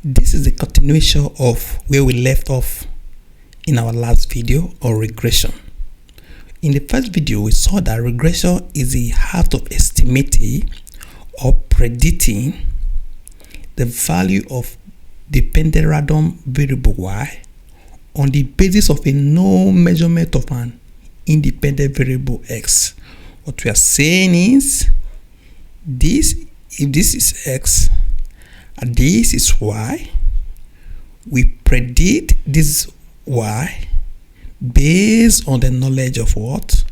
This is the continuation of where we left off in our last video on regression. In the first video, we saw that regression is the art of estimating or predicting the value of dependent random variable y on the basis of a known measurement of an independent variable x. What we are saying is if this is x and this is y, we predict this y based on the knowledge of what?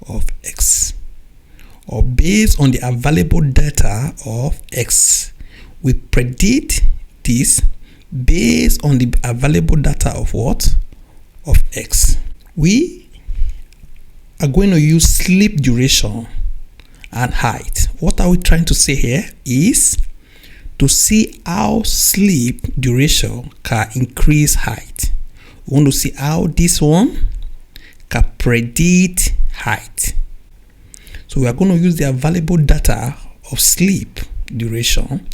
Of x, or based on the available data of x. We predict this based on the available data of what? Of x. We are going to use sleep duration and height. What are we trying to say here is to see how sleep duration can increase height. We want to see how this one can predict height. So we are going to use the available data of sleep duration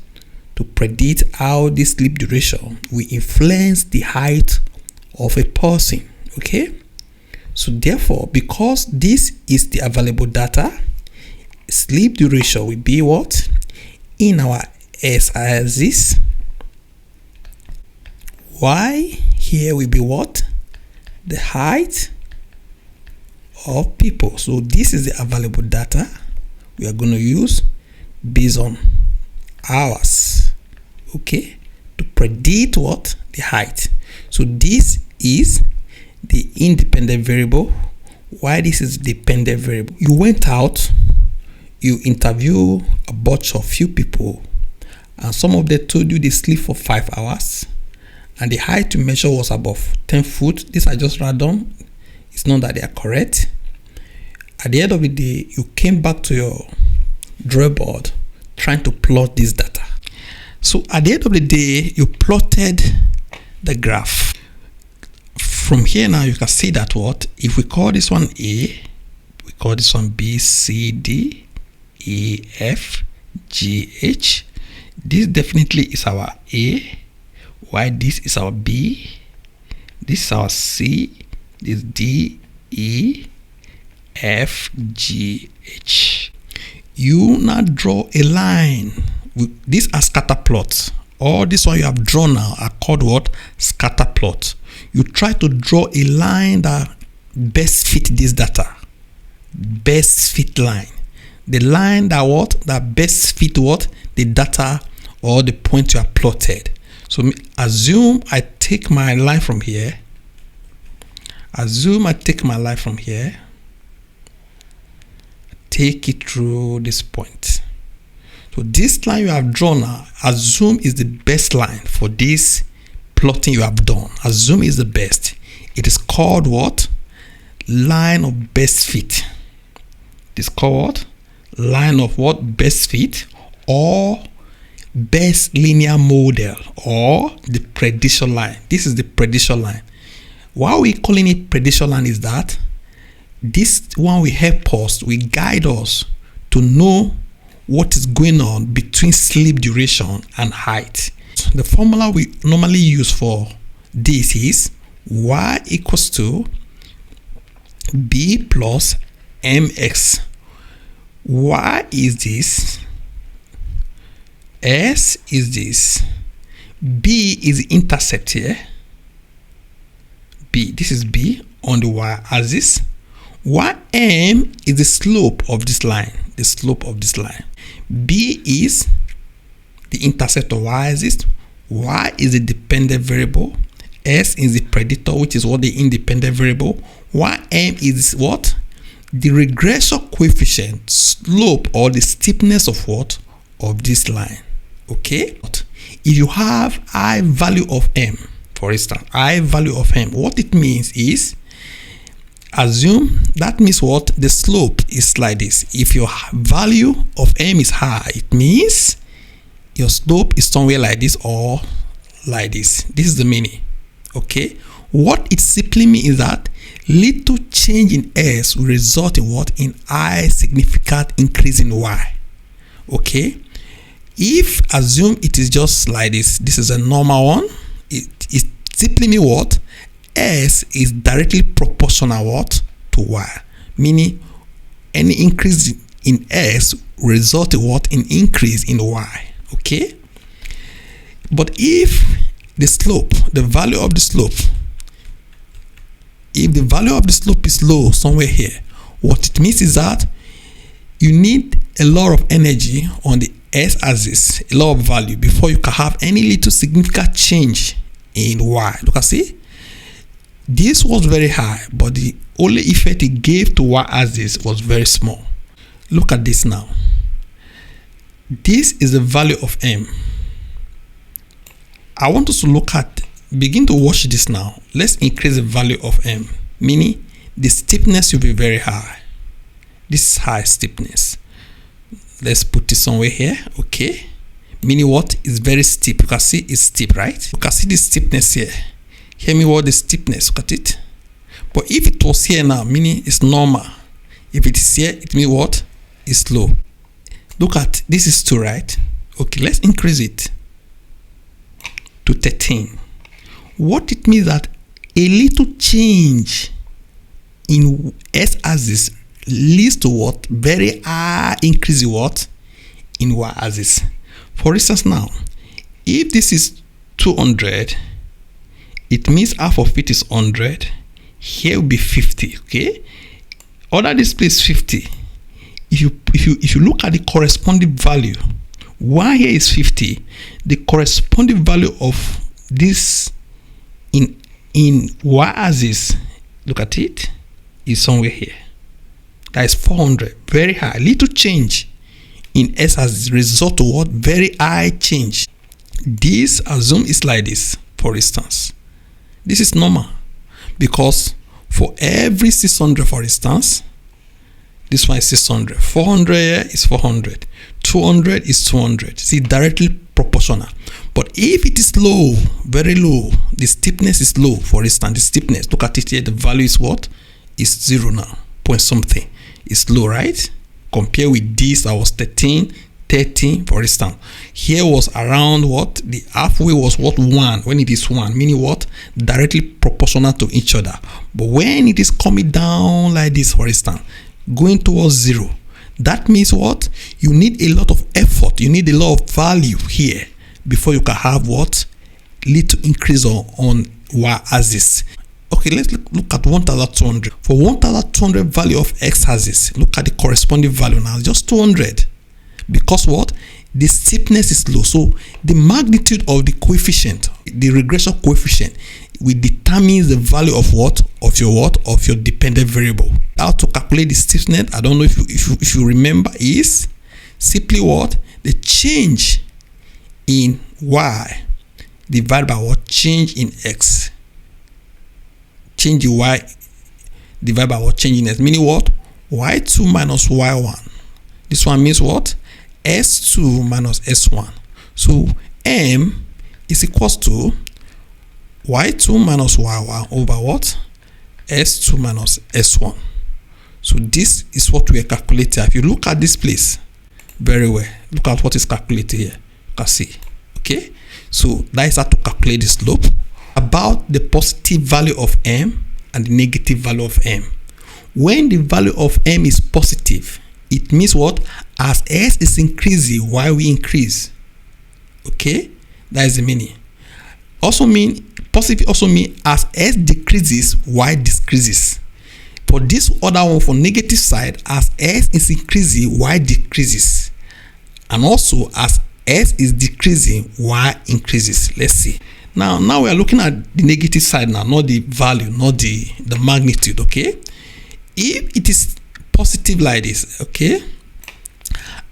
to predict how this sleep duration will influence the height of a person. Okay? So therefore, because this is the available data, sleep duration will be what? In our x-axis, y here will be what? The height of people. So this is the available data we are going to use based on hours, okay, to predict what? The height. So this is the independent variable, why this is dependent variable. You went out, you interview a bunch of few people, and some of them told you they sleep for 5 hours and the height to measure was above 10 foot. These are just random. It's not that they are correct. At the end of the day, you came back to your drawing board trying to plot this data. So at the end of the day, you plotted the graph. From here now, you can see that what? If we call this one A, we call this one B, C, D, E, F, G, H. This definitely is our A, while this is our B, this is our C, this D, E, F, G, H. You now draw a line. These are scatter plots. All this one you have drawn now are called what? Scatter plots. You try to draw a line that best fit this data. Best fit line. The line that what? That best fit what? The data or the point you are plotted. So assume I take my line from here. Take it through this point. So this line you have drawn now, assume is the best line for this plotting you have done. Assume is the best. It is called what? Line of best fit. It is called what? Line of what? Best fit, or best linear model, or the prediction line. This is the prediction line. Why we calling it prediction line is that this one will help us, will guide us to know what is going on between sleep duration and height. The formula we normally use for this is y equals to b plus mx. Y is this, s is this, b is the intercept here, b, this is b on the y-axis, ym is the slope of this line, b is the intercept of y-axis, y is the dependent variable, s is the predictor, which is what? The independent variable, ym is what? The regression coefficient, slope, or the steepness of what? Of this line. Okay? If you have I value of m, for instance, I value of m, what it means is, assume that means what? The slope is like this. If your value of m is high, it means your slope is somewhere like this or like this. This is the meaning. Okay? What it simply means is that little change in s will result in what? In high significant increase in y. Okay? If assume it is just like this is a normal one, it simply means what? S is directly proportional what? To Y. Meaning any increase in S result in what? In increase in Y. Okay? But if the slope, the value of the slope, if the value of the slope is low somewhere here, what it means is that you need a lot of energy on the S-axis, a lot of value, before you can have any little significant change in Y. Look, I see this was very high, but the only effect it gave to Y-axis was very small. Look at this now. This is the value of M. I want us to begin to watch this now. Let's increase the value of M, meaning the steepness will be very high. This is high steepness. Let's put this somewhere here. Okay, meaning what? Is very steep. You can see it's steep, right? You can see the steepness here. Hear me, what the steepness? Look at it. But if it was here now, meaning it's normal. If it is here, it means what? It's low. Look at this is 2, right? Okay, let's increase it to 13. What it means that a little change in S-axis leads to what? Very high increase in what? In Y-axis. For instance now, if this is 200, it means half of it is 100. Here will be 50, okay? Other display is 50. If you look at the corresponding value, Y here is 50, the corresponding value of this in Y-axis, look at it, is somewhere here. That is 400, very high. Little change in S-axis result to what? Very high change. This assume is like this, for instance. This is normal because for every 600, for instance, this one is 600. 400 here is 400. 200 is 200. See, directly proportional. But if it is low, very low, the steepness is low, for instance, the steepness, look at it here, the value is what? Is 0 now, point something. It's low, right? Compare with this, I was 13, 13, for instance. Here was around what? The halfway was what? 1, when it is 1, meaning what? Directly proportional to each other. But when it is coming down like this, for instance, going towards 0, that means what? You need a lot of effort, you need a lot of value here before you can have what? Little increase on Y-axis. Okay, let's look at 1200. For 1200 value of X-axis, look at the corresponding value now, just 200. Because what? The steepness is low. So the magnitude of the coefficient, the regression coefficient, will determine the value of what? Of your dependent variable. How to calculate the steepness, I don't know if you remember, is simply what? The change in Y divided by what? Change in X. Change in Y divided by what? Change in X. Meaning what? Y2 minus Y1. This one means what? S2 minus S1. So M is equals to Y2 minus Y1 over what? S2 minus S1. So this is what we are calculating. If you look at this place very well, look at what is calculated here. You can see. Okay? So that is how to calculate the slope. About the positive value of M and the negative value of M. When the value of M is positive, it means what? As S is increasing, Y will increase. Okay? That is the meaning. Also mean, positive also mean as S decreases, Y decreases. For this other one, for negative side, as S is increasing, Y decreases. And also as S is decreasing, Y increases. Let's see. Now we are looking at the negative side now, not the value, not the magnitude, okay? If it is positive like this, okay?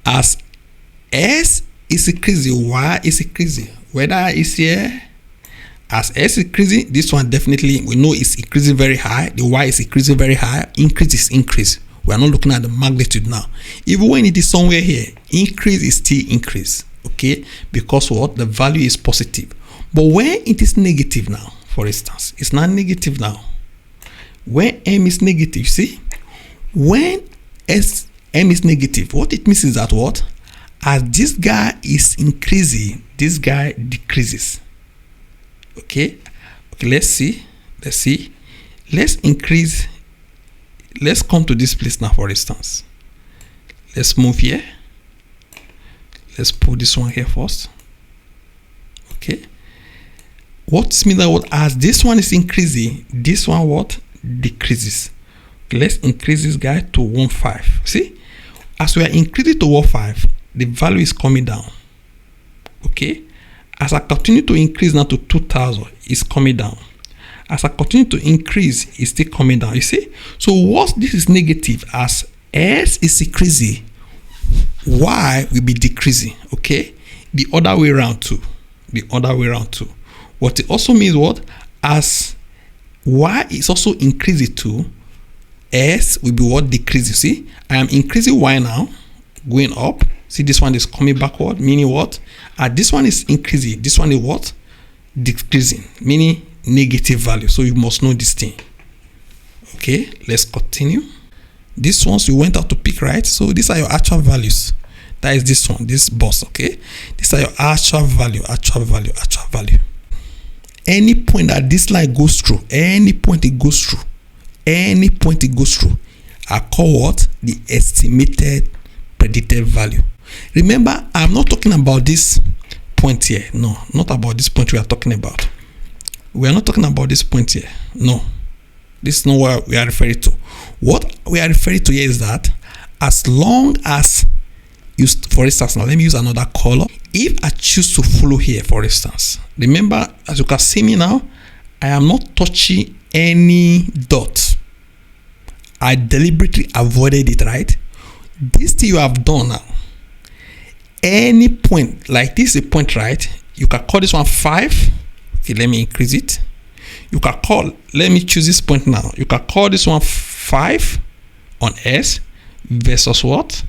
As S is increasing, Y is increasing. Whether it's here, as S is increasing, this one definitely, we know it's increasing very high. The Y is increasing very high. Increase is increase. We are not looking at the magnitude now. Even when it is somewhere here, increase is still increase, okay? Because what? The value is positive. But when it is negative now, for instance, it's not negative now. When M is negative, see? When M is negative, what it means is that what? as this guy is increasing, this guy decreases. Okay, let's see. Let's increase. Let's come to this place now, for instance. Let's move here. Let's put this one here first. Okay, what means that what, as this one is increasing, this one what decreases. Okay, let's increase this guy to 1.5. See, as we are increasing to 1.5, the value is coming down. Okay, as I continue to increase now to 2,000, it's coming down. As I continue to increase, it's still coming down. You see, so what this is negative, as S is increasing, Y will be decreasing. Okay, the other way around too. What it also means, what, as Y is also increasing too, S will be what decreasing. See, I am increasing Y now, going up. See, this one is coming backward, meaning what? This one is increasing, this one is what? Decreasing, meaning negative value. So you must know this thing. Okay, let's continue. These ones you went out to pick, right? So these are your actual values. That is this one, this box. Okay, these are your actual value. Any point that this line goes through, any point it goes through, are called what? The estimated predicted value. Remember, I'm not talking about this point here. No, not about this point we are talking about. We are not talking about this point here. No, this is not what we are referring to. What we are referring to here is that as long as you, for instance, now let me use another color. If I choose to follow here, for instance, remember, as you can see me now, I am not touching any dot. I deliberately avoided it, right? This thing you have done now, any point, like this is a point, right? You can call this one 5. Okay, let me increase it. You can call, let me choose this point now. You can call this one 5 on S versus what?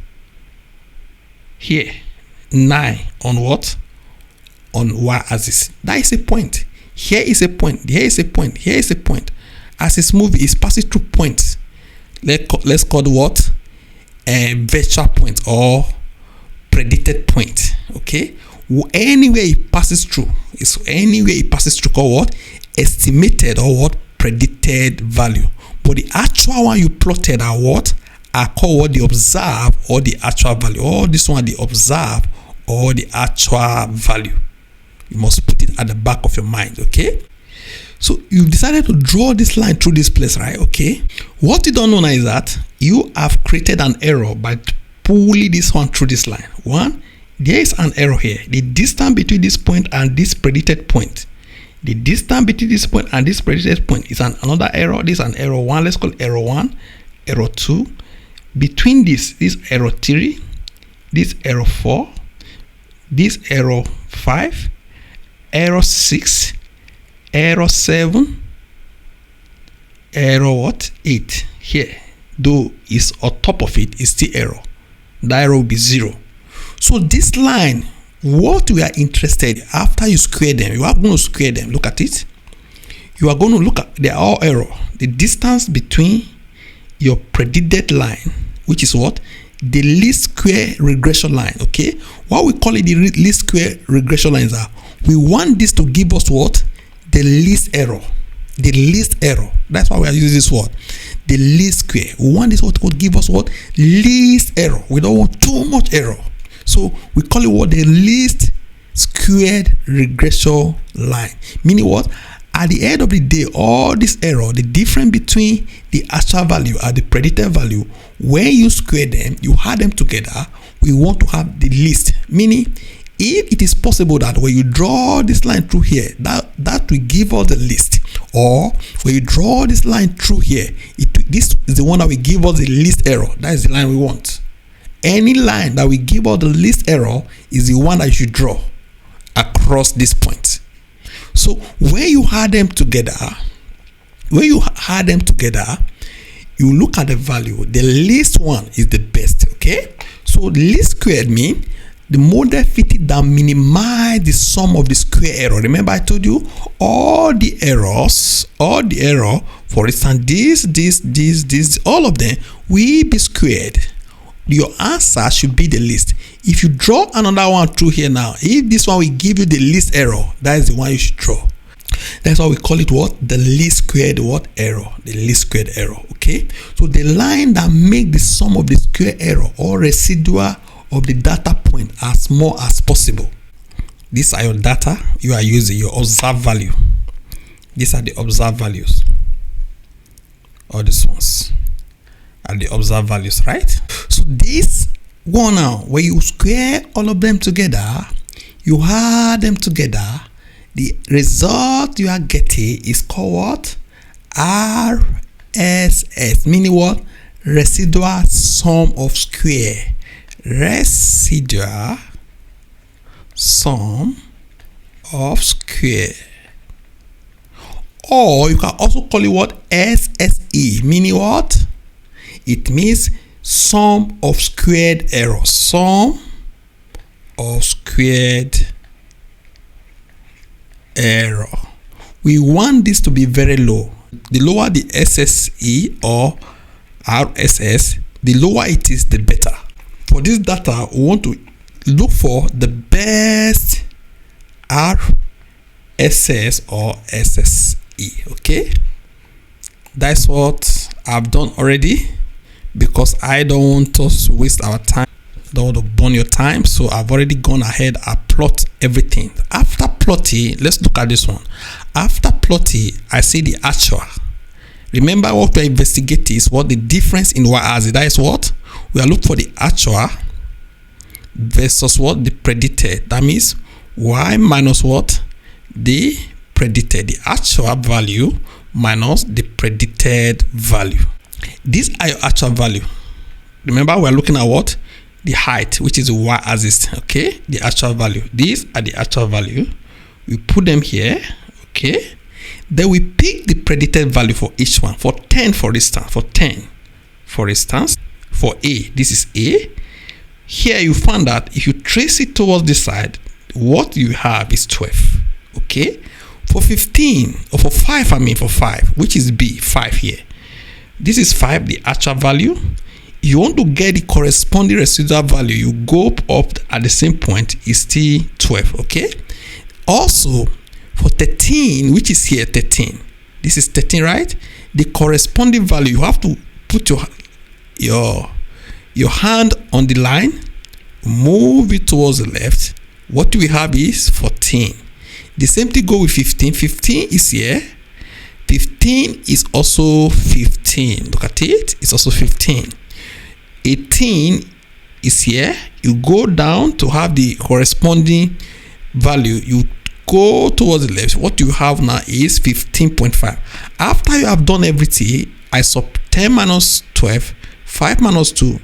Here, 9 on what? On Y axis. That is a point. Here is a point. Here is a point. Here is a point. As it's moving, it's passing through points. Let's call it what? A virtual point or predicted point. Okay, anywhere it passes through, it's anywhere it passes through called what? Estimated or what? Predicted value. But the actual one you plotted are what? Are called what? The observed or the actual value. Or this one, the observed or the actual value. You must put it at the back of your mind. Okay, so you've decided to draw this line through this place, right? Okay, what you don't know now is that you have created an error by pulling this one through this line. One, there is an error here. The distance between this point and this predicted point, the distance between this point and this predicted point is another error. This is an error 1. Let's call it error 1, error 2. Between this error 3, this error 4, this error 5, error 6, error 7, error what? 8. Here, though is on top of it, is still error. The error will be 0. So this line, what we are interested in, after you square them, you are going to square them. Look at it. You are going to look at, they are all error. The distance between your predicted line, which is what? The least square regression line. Okay, what we call it the least square regression lines are, we want this to give us what? The least error. The least error. That's why we are using this word, the least square. We want this what could give us what? Least error. We don't want too much error, so we call it what? The least squared regression line. Meaning what? At the end of the day, all this error, the difference between the actual value and the predicted value, when you square them, you add them together, we want to have the least. Meaning, if it is possible that when you draw this line through here, that will give us the least, or when you draw this line through here, this is the one that will give us the least error. That is the line we want. Any line that will give us the least error is the one that you should draw across this point. So when you add them together, you look at the value. The least one is the best. Okay, so the least squared means the model fitted that minimize the sum of the square error. Remember I told you all the error, for instance, this, all of them will be squared. your answer should be the least. If you draw another one through here now, if this one will give you the least error, that is the one you should draw. That's why we call it what? The least squared what? Error. The least squared error. Okay. So the line that make the sum of the square error or residual of the data point as small as possible. These are your data you are using, your observed value. These are the observed values. All these ones are the observed values, right? So this one now, when you square all of them together, you add them together, the result you are getting is called what? RSS, meaning what? Residual sum of square. Residual sum of square. Or you can also call it what? SSE, meaning what? It means sum of squared error. Sum of squared error. We want this to be very low. The lower the SSE or RSS, the lower it is, the better. For this data, we want to look for the best RSS or SSE. Okay, that's what I've done already, because I don't want us to waste our time, don't want to burn your time. So I've already gone ahead and plot everything. After plotting, let's look at this one. After plotting, I see the actual. Remember, what we are investigating is what the difference in y-axis. That is what we are looking for, the actual versus what? The predicted. That means y minus what? The predicted. The actual value minus the predicted value. These are your actual value. Remember, we are looking at what? The height, which is the y-axis. Okay, the actual value. These are the actual value. We put them here. Okay, then we pick the predicted value for each one. For 10, for instance, for A, this is A. Here you find that if you trace it towards this side, what you have is 12. Okay, for 15 or for 5, for 5, which is B, 5 here. This is 5, the actual value. You want to get the corresponding residual value, you go up at the same point, is still 12. Okay, also for 13, which is here 13, this is 13, right? The corresponding value, you have to put your hand on the line, move it towards the left. What we have is 14. The same thing go with 15. 15 is here. 15 is also 15. Look at it. It's also 15. 18 is here. You go down to have the corresponding value. You go towards the left. What you have now is 15.5. After you have done everything, I sub 10 minus 12, 5 minus 2.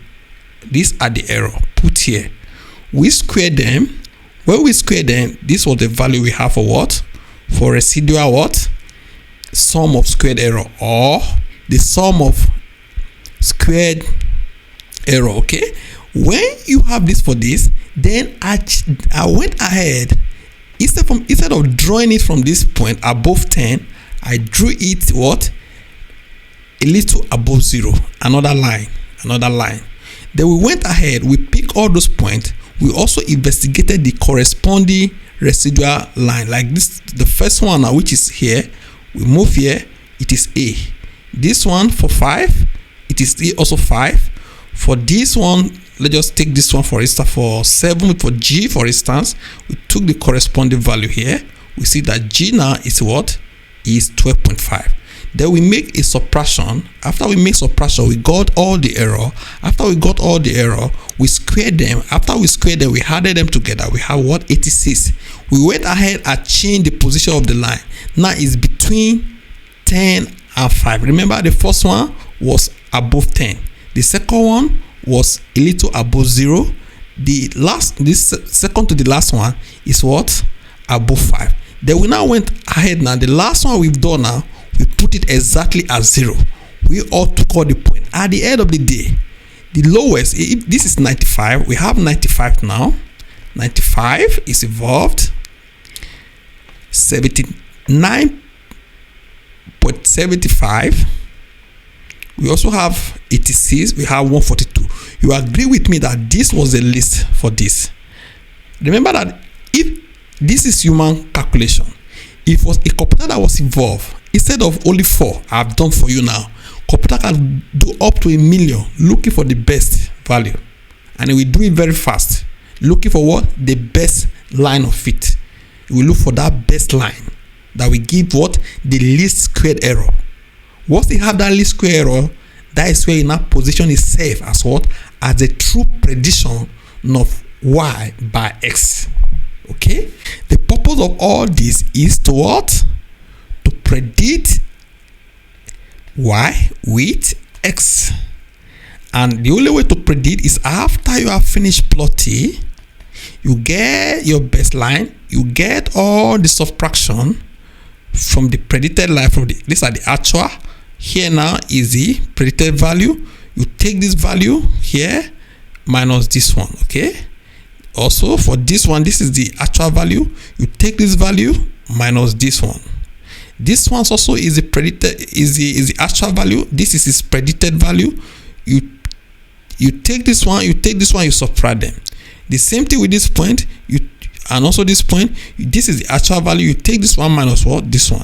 These are the error. Put here. We square them. When we square them, this was the value we have for what? For residual what? Sum of squared error, or the sum of squared error. Okay, when you have this for this, then I went ahead, instead of drawing it from this point above 10, I drew it what? A little above 0. Another line. Then we went ahead, we pick all those points. We also investigated the corresponding residual line, like this. The first one now, which is here, we move here, it is A. This one for 5, it is also 5. For this one, let's just take this one for instance, for 7, for G for instance, we took the corresponding value here. We see that G now is what? Is 12.5. Then we make a subtraction. After we make subtraction, we got all the error. After we got all the error, we squared them. After we squared them, we added them together. We have what? 86. We went ahead and changed the position of the line. Now it's between 10 and 5. Remember, the first one was above 10. The second one was a little above 0. This second to the last one is what? Above 5. Then we now went ahead now. The last one we've done now, we put it exactly at 0. We all took all the point. At the end of the day, the lowest, if this is 95, we have 95 now. 95 is evolved. 79.75. We also have 86. We have 142. you agree with me that this was the list for this. Remember that if this is human calculation, if it was a computer that was involved, instead of only 4 I've done for you now, computer can do up to 1 million looking for the best value, and it will do it very fast, looking for what? The best line of fit. It will look for that best line that will give what? The least squared error. Once you have that least square error, that is where you now position itself as what? As a true prediction of y by x. Okay? The purpose of all this is to what? To predict y with x. And the only way to predict is after you have finished plotting, you get your baseline, you get all the subtraction from the predicted line, from the, these are the actual. Here now is the predicted value. You take this value here minus this one. Okay. Also for this one, this is the actual value. You take this value minus this one. This one also is the predicted, is the actual value. This is its predicted value. You take this one, you subtract them. The same thing with this point, and also this point. This is the actual value. You take this one minus what? This one.